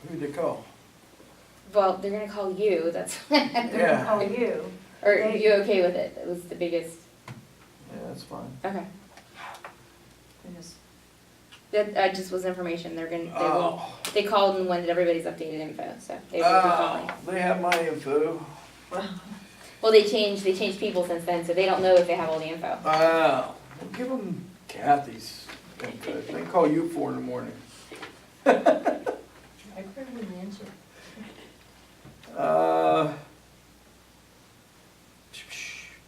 Who'd they call? Well, they're gonna call you, that's, They're gonna Yeah. call you. or They- you okay with it? That was the biggest, Yeah, that's fine. okay. They just- That just was information, they're gonna, Oh, they called and wanted everybody's updated info, so they will be calling. they have my info. Well, they changed people since then, so they don't know if they have all the info. Well, give them Kathy's info. They can call you 4 in the morning. I probably wouldn't answer.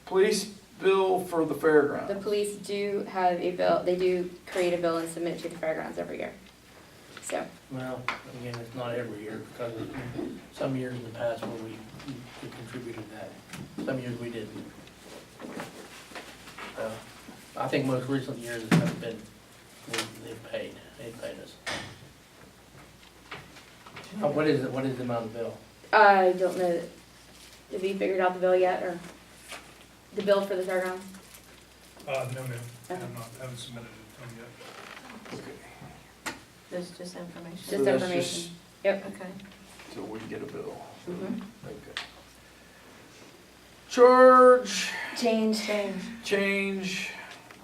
Police bill for the fairgrounds. The police do have a bill, they do create a bill and submit it to the fairgrounds every year. So, Well, again, it's not every year, because there's been some years in the past where we contributed that, some years we didn't. I think most recent years have been, they've paid us. What is the amount of the bill? I don't know, have you figured out the bill yet, or the bill for the fairgrounds? No, ma'am, Okay. haven't submitted it to them yet. Okay. There's just information. Just So that's information. Yep. Okay. So we get a bill. Mhm. Okay. Charge, Change. change,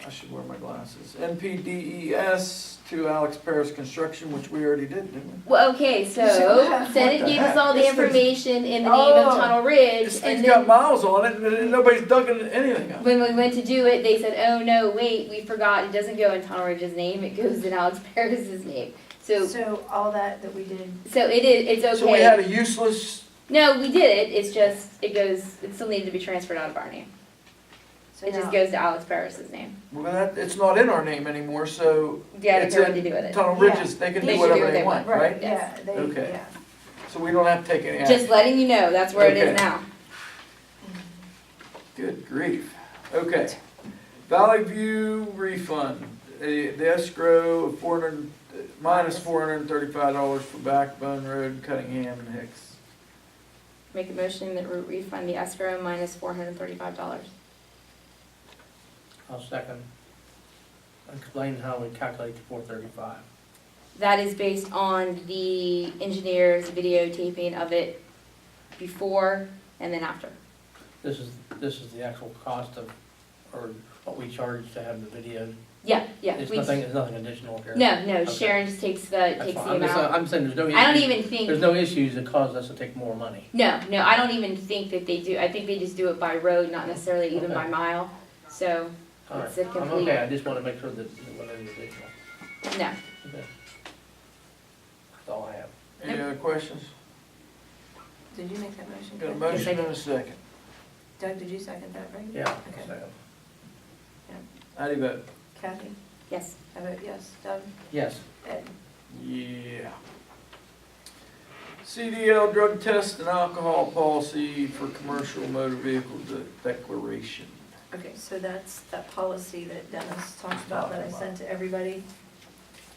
I should wear my glasses. NPDES to Alex Paris Construction, which we already did, didn't we? Well, okay, so What Senate the gave us heck? all the This thing's- information in the name of Oh, Tunnel Ridge, This and thing's got then miles on it and nobody's dug anything up. when we went to do it, they said, oh no, wait, we forgot, it doesn't go in Tunnel Ridge's name, it goes in Alex Paris's name. So So all that we did, it's okay. So we had a useless, No, we did it, it's just, it still needed to be transferred out of our name. so It just now, goes to Alex Paris's name. well, that, it's not in our name anymore, so Yeah, it's they know what in to do with it. Tunnel Yeah. Ridges, they can They do should do whatever what they they want, want. right? yeah, they, Okay. yeah. So we don't have to take any action. Just letting you know, that's where it Okay. is now. Good grief. Okay. Valley View refund, the escrow of minus $435 for Backbone Road, Cunningham and Hicks. Make a motion that we refund the escrow minus $435. I'll second. Explain how we calculate the 435. That is based on the engineer's videotaping of it before and then after. This is the actual cost of, or what we charge to have the video. Yeah. It's we- nothing additional here. No, Okay. Sharon just takes That's the fine. amount. I'm saying there's no issues. I don't even think, There's no issues that cause us to take more money. no, I don't even think that they do. I think they just do it by road, not necessarily even by Okay. mile. So, All right. it's a I'm complete, okay, I just want to make sure that it wasn't additional. no. Okay. That's all I have. Any other questions? Did you make that motion? Got a Doug? motion and a second. Doug, did you second that, right? Yeah. Okay. Second. How do you vote? Kathy? Yes. I vote yes. Doug? Yes. Ed? Yeah. CDL drug test and alcohol policy for commercial motor vehicle declaration. Okay, so that's that policy that Dennis talked about that I sent to everybody.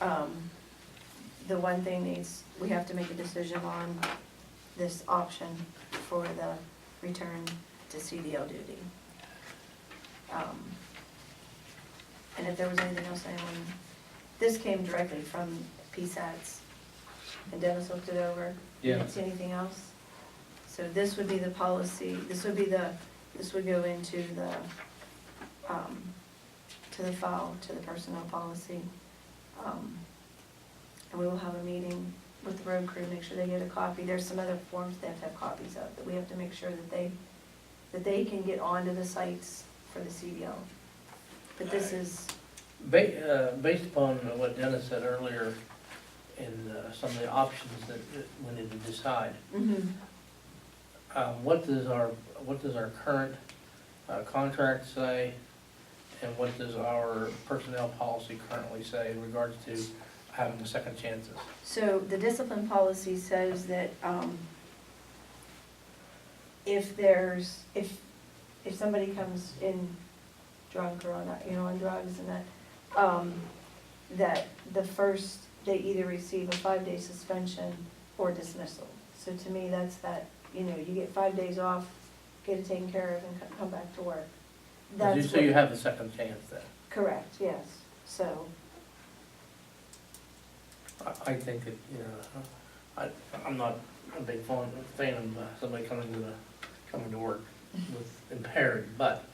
The one thing we have to make a decision on this option for the return to CDL duty. And if there was anything else anyone, this came directly from PSATs, and Dennis looked it over. You Yeah. didn't see anything else? So this would be the policy, this would go into to the file, to the personnel policy. And we will have a meeting with the road crew, make sure they get a copy. There's some other forms they have to have copies of, that we have to make sure that they can get onto the sites for the CDL. But this is, Based upon what Dennis said earlier, and some of the options that we need to decide, what does our current contract say, and what does our personnel policy currently say in regards to having second chances? so the discipline policy says that, if somebody comes in drunk or on drugs and that they either receive a 5-day suspension or dismissal. So to me, that's that, you get 5 days off, get it taken care of and come back to work. That's So you what- have the second chance then? Correct, yes, so, I think that, I'm not a big fan of somebody coming to work with impaired, but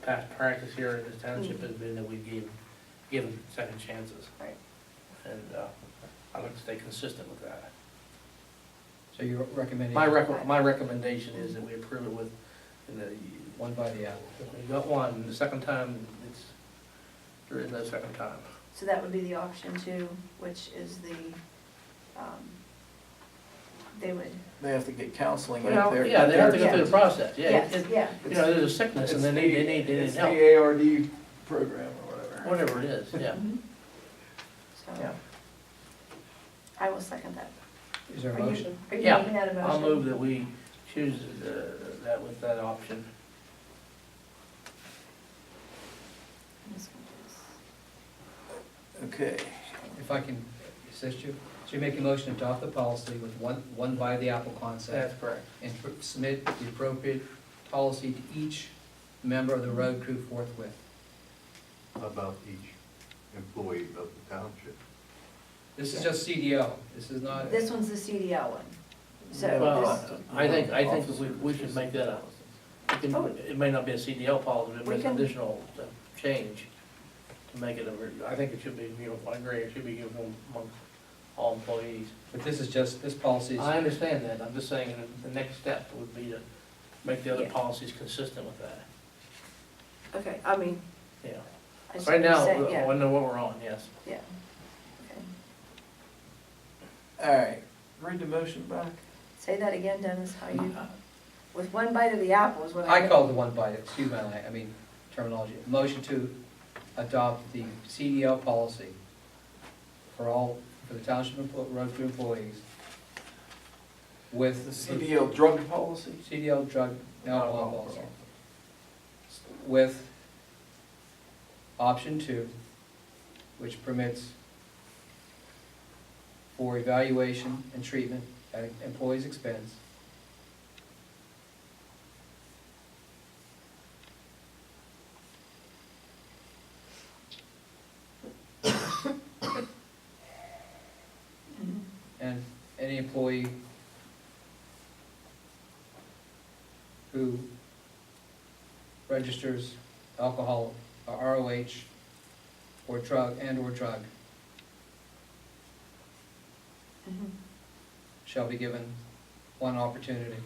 past practice here in this township has been that we give them second chances. Right. And I'd like to stay consistent with that. So you're recommending? My recommendation is that we approve it with, One by the apple. we got one, the second time, there is no second time. So that would be the option two, which is they would, They have to get counseling if Well, they're. yeah, they have to go Yeah. through the process, yeah. yes, It- yeah, You know, there's a sickness and they need It's help, the ARD program or whatever. whatever it is, yeah. Mhm. Yeah. So, I will second that. Is there a Are you- motion? Are you Yeah, making that a motion? I'll move that we choose that with that option. This one is- Okay, If I can assist you, so you're making a motion to adopt the policy with one by the apple concept That's correct. and submit the appropriate policy to each member of the road crew forthwith. About each employee of the township. This is just CDL, this is not. This one's the CDL one. So Well, this, I think we should make that it may not be a CDL policy, but We it's can- an additional change to make it I think it should be uniform, I agree, it should be uniform among all employees. But this is just, this policy is, I understand that, I'm just saying the next step would be to make the other Yeah. policies consistent with that, okay, I mean, yeah. I see Right what you're now, saying, yeah, I know what we're on, yes. yeah. Okay. all right, read the motion back. Say that again, Dennis, how you, with one bite of the apple is what I called the one by, excuse my, terminology. Motion to adopt the CDL policy for the township road crew employees with The CDL drug policy. CDL drug alcohol policy. With option two, which permits for evaluation and treatment at employee's expense. Mhm. And any employee who registers alcohol, ROH, or drug, Mhm. shall be given one opportunity.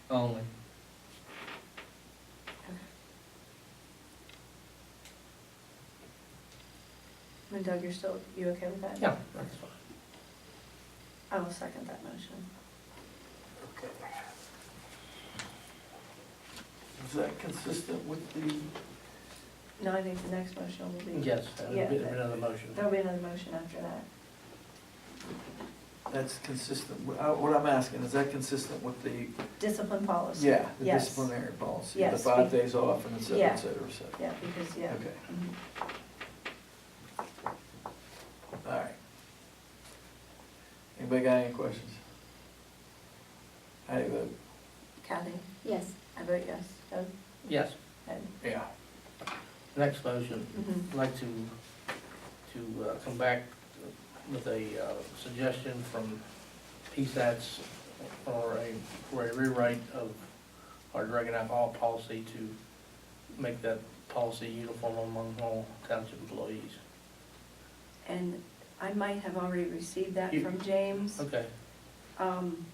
Only. And Doug, you okay with that? Yeah, that's fine. I will second that motion. Okay. Is that consistent with the, No, I think the next motion will be. Yes, that would Yeah, be that- another motion. There'll be another motion after that. that's consistent, what I'm asking, is that consistent with the, Discipline policy. yeah, the Yes. disciplinary policy? The Yes, 5 we- days off and et cetera, Yeah. et cetera, et cetera. Yeah, because, yeah. Okay, Mhm. all right. Anybody got any questions? How do you vote? Kathy, Yes. I vote yes. Doug, Yes, Ed? Yeah. next motion, Mhm. I'd like to come back with a suggestion from PSATs for a rewrite of our drug and alcohol policy to make that policy uniform among all township employees. And I might have already received that You- from James. Okay, Um,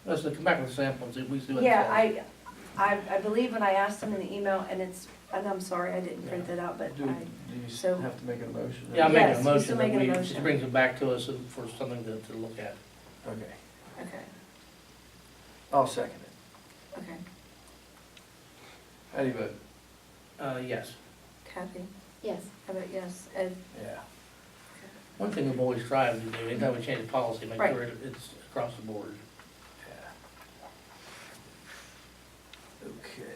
let's come back with samples, we see what it Yeah, says. I believe when I asked him in the email, and I'm sorry, I didn't print Yeah. it out, but Do you so- have to make a motion? Yeah, I'm making Yes, a he's motion still that making a we, motion. she brings it back to us for something to look at. Okay, okay, I'll second it. okay. How do you vote? Yes. Kathy, Yes. I vote yes. Ed? Yeah. One thing we've always tried to do, anytime we change a policy, make Right. sure it's across the board. Yeah. Okay.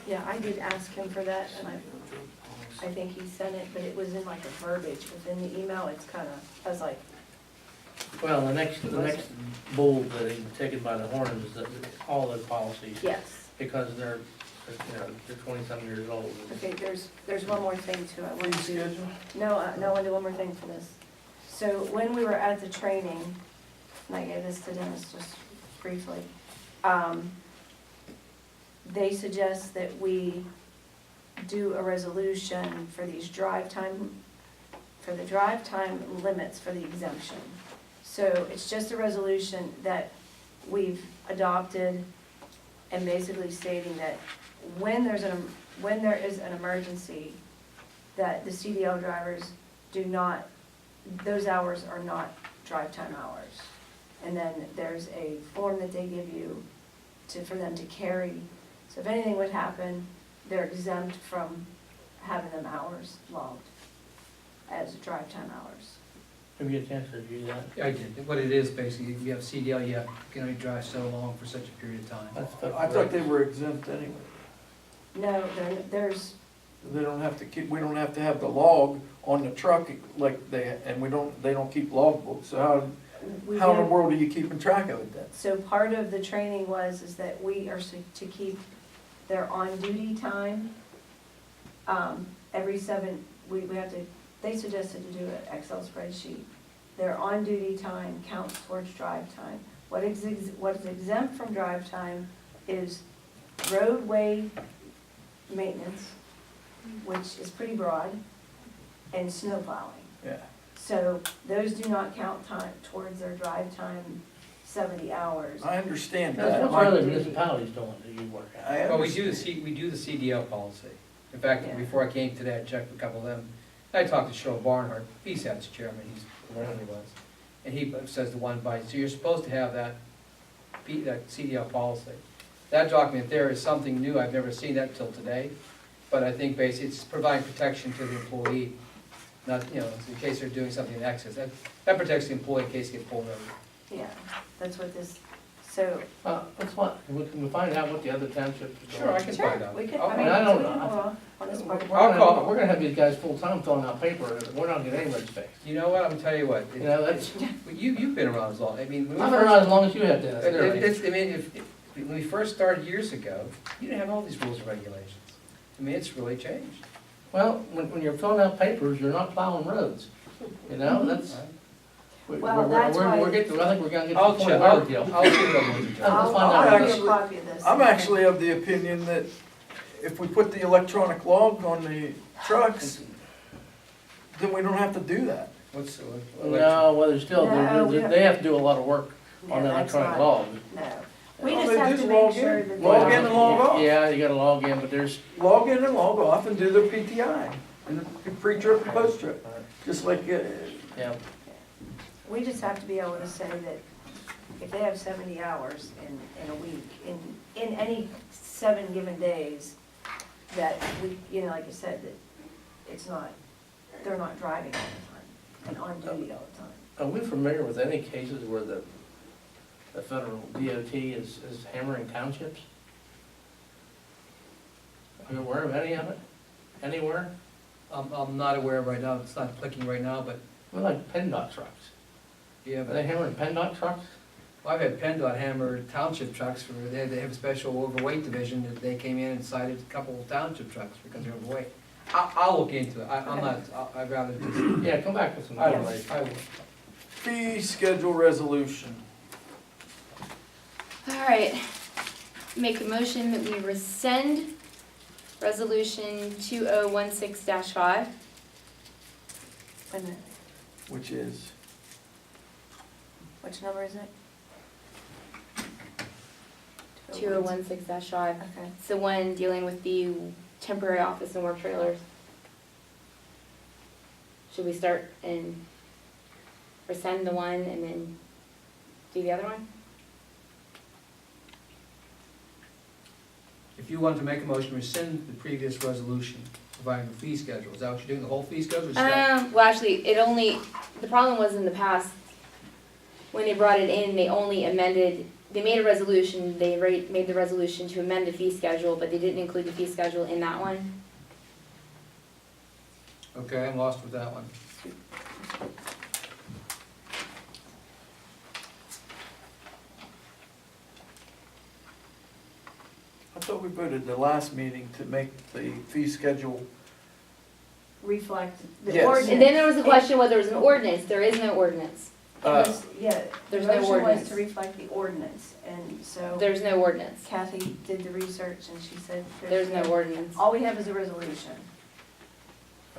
Yeah, I did ask him for that, and I think he sent it, but it was in like a verbiage within the email. It's kind of, I was like, Well, the next bull that he taken by the horns is that all those policies, yes, because they're they're 20-some years old. Okay, there's one more thing too. I want Fee to, schedule? no, I want to do one more thing for this. So when we were at the training, and I gave this to Dennis just briefly, they suggest that we do a resolution for these drive time, for the drive time limits for the exemption. So it's just a resolution that we've adopted and basically stating that when there is an emergency, that the CDL drivers do not, those hours are not drive time hours. And then there's a form that they give you for them to carry. So if anything would happen, they're exempt from having them hours logged as drive time hours. Have you had a chance to review that? I did. What it is, basically, if you have CDL, you can only drive so long for such a period of time. That's I thought they were exempt anyway. No, there's, They don't have to keep, we don't have to have the log on the truck like and they don't keep logbooks, so we how in the have, world are you keeping track of it then? so part of the training is that we are to keep their on-duty time. Every we have to, they suggested to do an Excel spreadsheet. Their on-duty time counts towards drive time. What is exempt from drive time is roadway maintenance, which is pretty broad, and snow plowing. Yeah. So those do not count time towards their drive time 70 hours. I understand That's that. what other municipalities doing that you work at. I Well, we understand. do the CDL policy. In fact, Yeah. before I came today, I checked with a couple of them. I talked to Cheryl Barnhart, PSAT's chairman, he's whatever he was. And he says the one by, so you're supposed to have that CDL policy. That document there is something new, I've never seen that till today. But I think basically it's providing protection to the employee, not, in case they're doing something in excess. That protects the employee in case they get pulled over. Yeah, that's what this, so. Can we find out what the other townships are doing? Sure, I can find out. We can, I'll- I mean, I so don't we know. can hold off on this part. I'll call. We're gonna have these guys full-time filling out paper, we're not getting anybody's fixed. You know what, I'm gonna tell you what. You know, that's, You've been around as long, I mean. when we I've been first- around as long as you have, Dennis, literally. When we first started years ago, you didn't have all these rules and regulations. I mean, it's really changed. Well, when you're filling out papers, you're not plowing roads, that's. Well, that's why- We're getting, I think we're gonna get to the I'll point check, of I'll our deal. check on those. Let's I'll find out. give you a copy of this. I'm actually of the opinion that if we put the electronic log on the trucks, then we don't have to do that. What's, No, well, there's still, No, we have- they have to do a lot of work on the Yeah, that's electronic not- log. No, we All just they have do to is make log sure in. that. Log they- in and log off. Yeah, you gotta log in, but there's, Log in and log off and do their PTI, and pre-trip and post-trip, just like, yeah, We just have to be able to say that if they have 70 hours in a week, in any 7 given days, that we, like you said, that it's not, they're not driving all the time and on duty all the time. are we familiar with any cases where the federal DOT is hammering townships? Are you aware of any of it? Anywhere? I'm not aware right now, it's not clicking right now, but, We're like PennDOT trucks. yeah, Are but they hammering PennDOT trucks? I've had PennDOT hammer township trucks for, they have a special overweight division that they came in and cited a couple of township trucks because they're overweight. I'll look into it, I'm not, I'd rather just, Yeah, come back with some I will, information. I will. fee schedule resolution. All right, make a motion that we rescind resolution 2016-5. Wait a minute, Which is, which number is it? 2016-5. Okay. It's the one dealing with the temporary office and work trailers. Should we start and rescind the one and then do the other one? If you want to make a motion, rescind the previous resolution, providing the fee schedule, is that what you're doing, the whole fee schedule? or just that? Well, actually, the problem was in the past, when they brought it in, they only amended, they made a resolution, made the resolution to amend the fee schedule, but they didn't include the fee schedule in that one. Okay, I'm lost with that one. I thought we voted the last meeting to make the fee schedule. Reflect the Yes. ordinance. And then there was a question whether there was an ordinance, there is no ordinance, It was- Yeah, the there's no motion was ordinance. to reflect the ordinance, and so There's no ordinance, Kathy did the research and she said there's no ordinance. all we have is a resolution.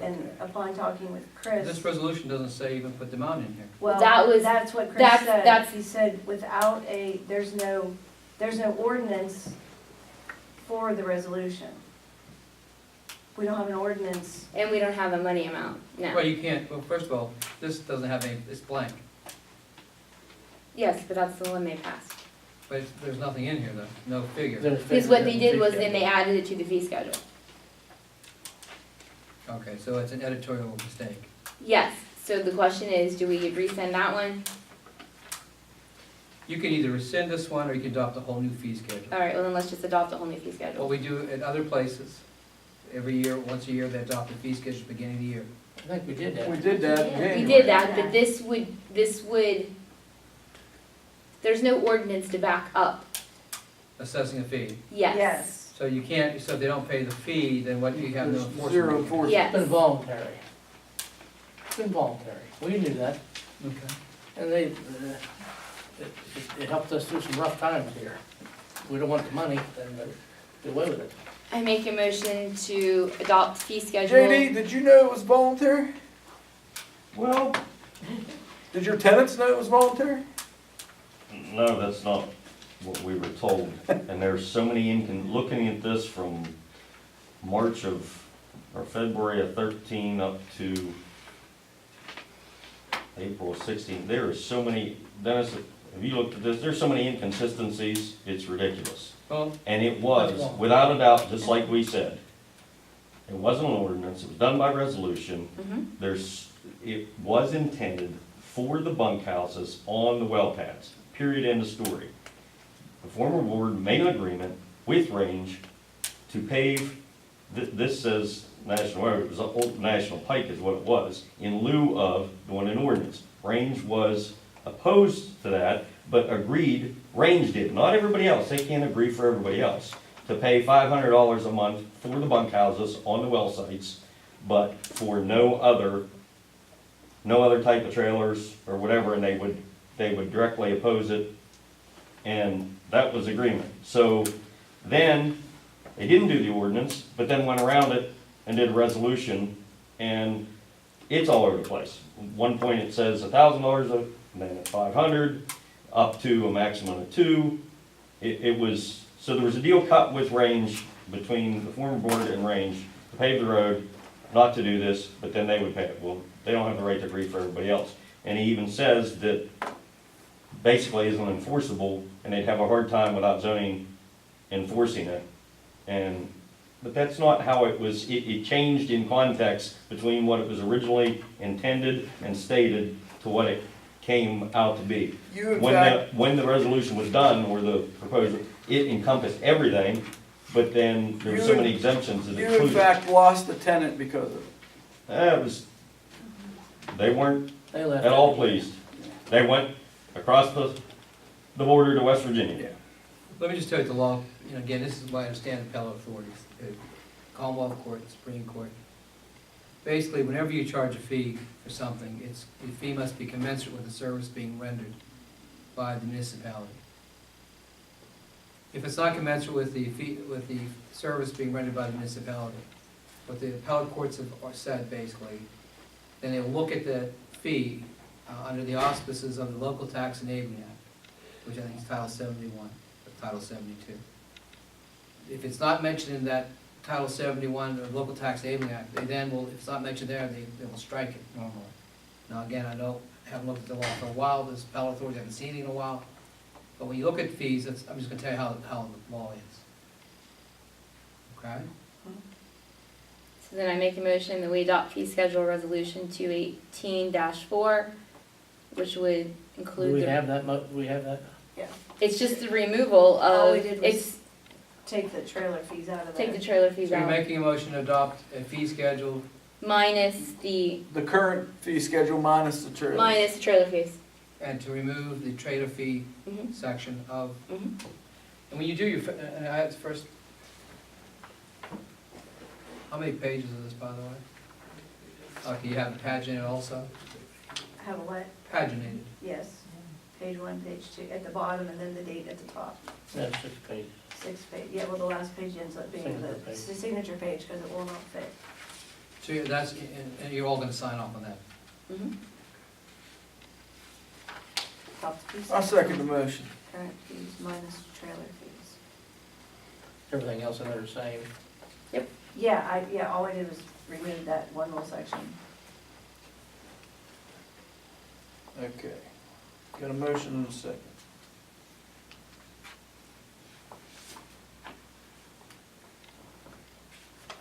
And Okay. upon talking with This Chris, resolution doesn't say even put the amount in here. well, That was- that's what Chris that's- said. that's- He said without there's no ordinance for the resolution. We don't have an ordinance. And we don't have a money amount, Well, no. you can't, well, first of all, this doesn't have any, it's blank, Yes, but that's the one they passed. but there's nothing in here though, no figure. Because what they did was then they added it to the fee schedule. Okay, so it's an editorial mistake. Yes, so the question is, do we resend that one? You can either rescind this one or you can adopt a whole new fee schedule. All right, well then let's just adopt a whole new fee What schedule. we do at other places, every year, once a year, they adopt a fee schedule at the beginning of the year. I think we did that. We did that in We January. did that, but this would, there's no ordinance to back up, Assessing a fee. yes. So you can't, so if they don't pay the fee, then what, you have no There's enforcement. zero enforcement. Yes. It's been voluntary. It's been voluntary. We knew that, Okay. and it helped us through some rough times here. We don't want the money, then do away with it. I make a motion to adopt fee schedule. JD, did you know it was voluntary? Well, Did your tenants know it was voluntary? no, that's not what we were told. And there's so many, looking at this from March of, or February of 13 up to April of 16, there are so many, Dennis, have you looked at this? There's so many inconsistencies, it's ridiculous. Well, And it was, without a doubt, just like we said, it wasn't an ordinance, it was done by resolution. Mhm. It was intended for the bunkhouses on the well pads, period, end of story. The former board made an agreement with Range to pave, this says National Road, it was Old National Pike is what it was, in lieu of doing an ordinance. Range was opposed to that, but agreed, Range did, not everybody else, they can't agree for everybody else, to pay $500 a month for the bunkhouses on the well sites, but for no other type of trailers or whatever, and they would directly oppose it, and that was agreement. So then, they didn't do the ordinance, but then went around it and did a resolution, and it's all over the place. One point it says $1,000, and then at 500, up to a maximum of 2. It was, so there was a deal cut with Range, between the former board and Range, to pave the road, not to do this, but then they would pay it. Well, they don't have the right to agree for everybody else. And he even says that basically isn't enforceable, and they'd have a hard time without zoning enforcing it. But that's not how it was, it changed in context between what it was originally intended and stated to what it came out to be. You in fact, When the resolution was done, or the proposal, it encompassed everything, but then there were so many exemptions that you in included. fact lost a tenant because of it. They weren't They left. at all pleased. They went across the border to West Virginia. Yeah. let me just tell you the law, again, this is what I understand appellate authorities, Commonwealth Court, Supreme Court. Basically, whenever you charge a fee for something, the fee must be commensurate with the service being rendered by the municipality. If it's not commensurate with the fee, with the service being rendered by the municipality, what the appellate courts have said basically, then they will look at the fee under the auspices of the Local Tax Enabling Act, which I think is Title 71, or Title 72. If it's not mentioned in that Title 71 or Local Tax Enabling Act, they then will, if it's not mentioned there, they will strike it normally. Now, again, I haven't looked at the law for a while, this appellate authority, I haven't seen it in a while, but when you look at fees, I'm just gonna tell you how the law is. Okay? So then I make a motion that we adopt fee schedule resolution 218-4, which would Do include we the, have that, we have that? it's just the removal All of, we did was it's, take the trailer fees out of there. take the trailer fees So you're out, making a motion to adopt a fee schedule, minus the The current fee schedule minus the trailer. trailer fees. and to remove the trailer fee Mhm, section of, mhm. and when you do your, and I had first How many pages is this, by the way? Okay, you have it paginated also? Have a what? Paginated. Yes, page 1, page 2, at the bottom, and then the date at the top. That's 6 pages. 6 page, yeah, well, the last page ends up being Signature the page. signature page, because it will not fit. So that's, and you're all gonna sign off on that? Mhm. Top piece. I second the motion. Current fees minus trailer fees. Everything else in there the same. Yeah, all I did was remove that one little section. Okay. Got a motion and a second.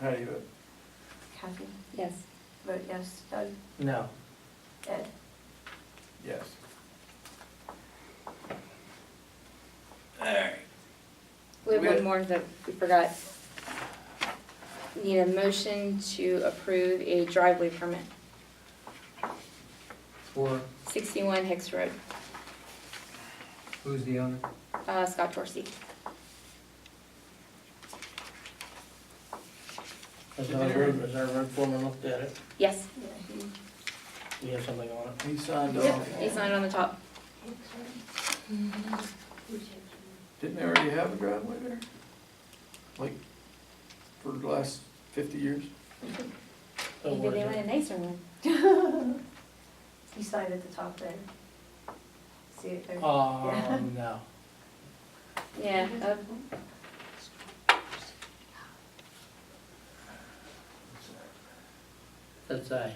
How do you vote? Kathy, Yes. vote yes. Doug, No. Ed, Yes. Alright. We have We one had- more that we forgot. Need a motion to approve a driveway permit, For, 61 Hicks Road, who's the owner? Scott Torsi. Has our road foreman looked at it? Yes, yeah, We have something on it? He signed yep, off. he signed on the top. Didn't they already have a driveway there? Like, for the last 50 years? Oh, Maybe where they is want it? a nicer one. he signed at the top there. See it there? No. Yeah, That's a,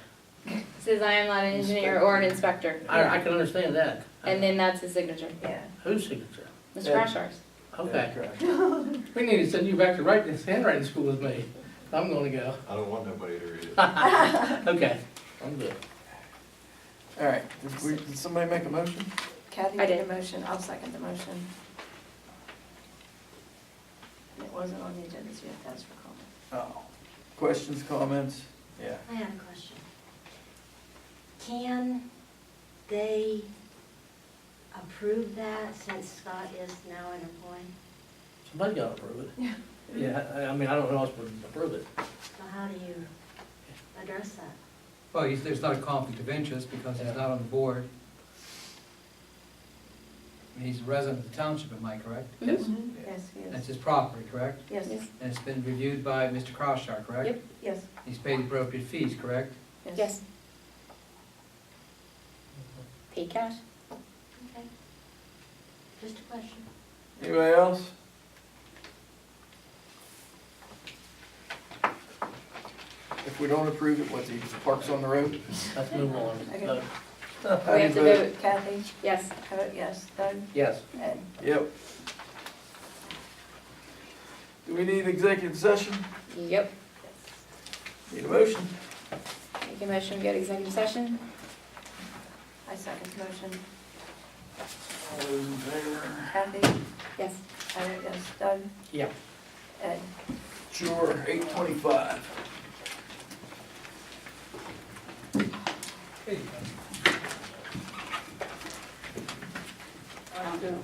says I am not an engineer or an inspector. I can understand that. And then that's his signature, Yeah. Whose signature? Mr. Yeah. Crashar's. Okay. Yeah, We need to send you back to handwriting school with me. I'm gonna go. I don't want nobody to read it. Okay, I'm good. Alright, did somebody make a motion? Kathy I made did. a motion, I'll second the motion. And it wasn't on the agenda, so you have to ask for comment. Oh. Questions, comments? Yeah. I have a question. Can they approve that since Scott is now an employee? Somebody gotta approve it. Yeah, I mean, I don't know who else would approve it. So how do you address that? Well, there's not a conflict of interest because he's not on the board. I mean, he's a resident of the township, am I correct? Yes. Yes, he That's is. his property, correct? Yes, Yes. And it's been reviewed by Mr. Crosshar, correct? Yep. yes, He's paid the appropriate fees, correct? yes. Yes. Pay cash. Okay. Just a question. Anybody else? If we don't approve it, what's he, parks on the road? Let's move on. Okay. Doug? How We do have you to vote? vote, Kathy, yes. I vote yes. Doug, Yes. Ed, Yep. Do we need executive session? Yep. Need a motion? Make a motion to go to executive session. I second the motion. All those in favor? Kathy, Yes. I vote yes. Doug, Yeah. Ed. Sure, 8:25. Hey, I'll do.